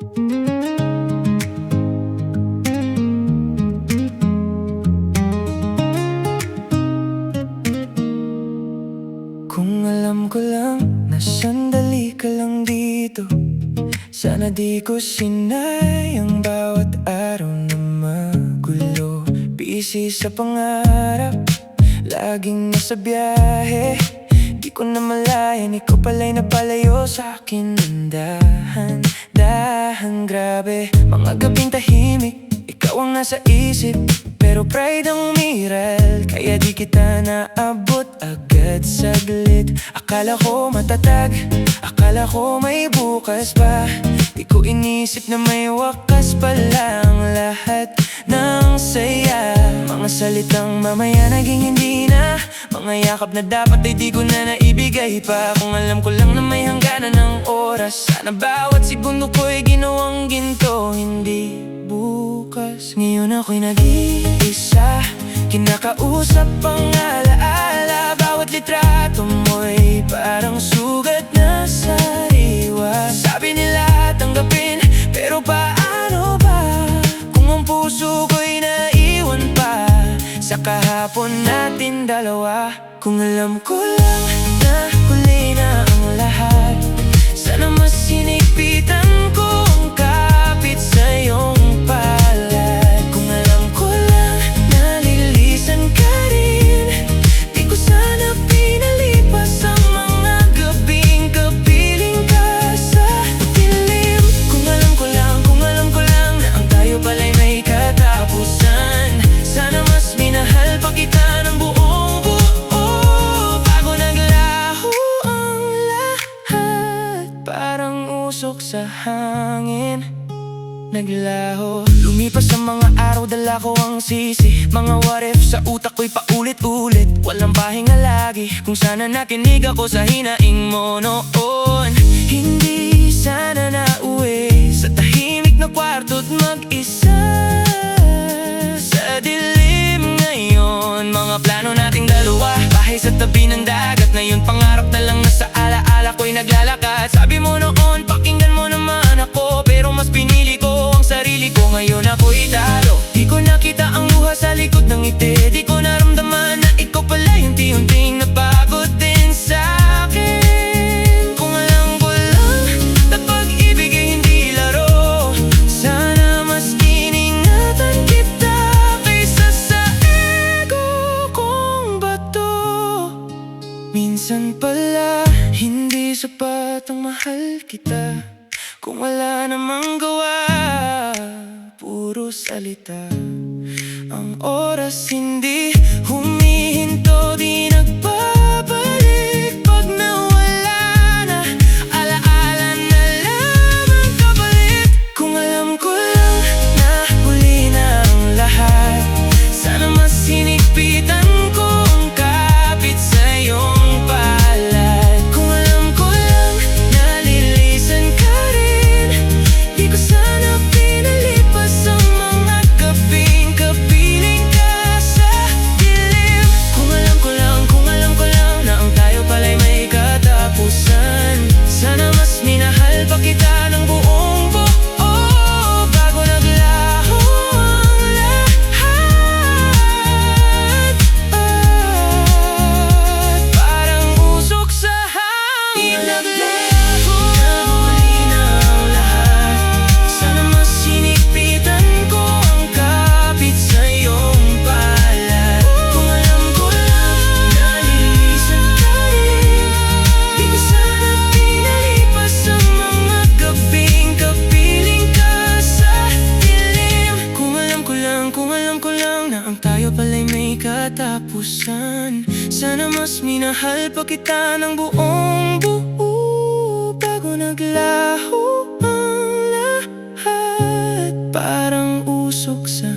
Kung alam ko lang na sandali ka lang dito, sana di ko sinayang bawat araw na magulo. Busy sa pangarap, laging nasa biyahe. Di ko na malayan, ikaw pala'y napalayo sa'kin ng dahan-dahan. Grabe, mga gabing tahimik, ikaw ang nasa isip. Pero pride ang umiral, kaya di kita naabot agad saglit. Akala ko matatag, akala ko may bukas pa. Di ko inisip na may wakas pala ang lahat ng saya. Mga salitang mamaya naging hindi na, mga yakap na dapat ay di ko na naibigay pa. Kung alam ko lang na may hangganan ng oras, sana bawat segundo ko'y ginawang ginto, hindi bukas. Ngayon ako'y nag-iisa, kinakausap ang alaala. Bawat litrato mo'y parang sugat na sariwa. Sabi nila tanggapin, pero paano ba kung ang puso ko'y naiwan pa sa kahapon natin dalawa? Kung alam ko lang na huli na ang lahat, sana mas sinigpitan ko ang kapit sa iyong palad. Kung alam ko lang nalilisan ka rin, di ko sana pinalipas ang mga gabing kapiling ka sa dilim. Kung alam ko lang na ang tayo pala'y may katapusan, sana mas minahal pa kita ng buong buo bago naglaho ang lahat. Parang usok sa hangin, naglaho. Lumipas ang mga araw, dala ko ang sisi. Mga what if sa utak ko'y paulit-ulit, walang pahinga lagi. Kung sana nakinig ako sa hinaing mo noon, hindi sana nauwi sa tahimik na kwarto't mag-isa sa dilim. Ngayon, mga plano nating dalawa, bahay sa tabi ng dagat. Ngayon pangarap na lang na sa alaala ko'y naglalakad. Sabi mo noon, pakinggan mo naman ako, pero mas pinili ko ang sarili ko. Ngayon ako'y talo, di ko nakita ang luha sa likod ng ngiti. Di ko naramdaman na ikaw pala yung unti-unting napagod din sa'kin. Kung alam ko lang na pag-ibig ay hindi laro, sana mas iningatan kita kaysa sa ego kong bato. Minsan pala hindi sapat ang mahal kita, kung wala namang gawa, puro salita. Ang oras hindi humihinto, di nagpapalik. Pag nawala na, alaala na lang ang kapalit. Kung alam ko lang na huli na ang lahat, sana mas sinigpitan ko ang kapit sa iyong palad. Kung alam ko lang nalilisan ka rin, di ko sana pinalipas ang mga gabing kapiling ka sa dilim. Kung alam ko lang na ang tayo pala'y may katapusan, sana mas minahal pa kita ng buong buo bago naglaho ang lahat. Parang usok sa hangin, naglaho huli na ang lahat, sana mas sinigpitan ko ang kapit sa iyong palad. Kung alam ko lang nalilisan ka rin, di ko sana pinalipas ang mga gabing kapiling ka sa dilim. Kung alam ko lang na ang tayo pala'y may katapusan, sana mas minahal pa kita ng buong buo bago naglaho ang lahat. Parang usok sa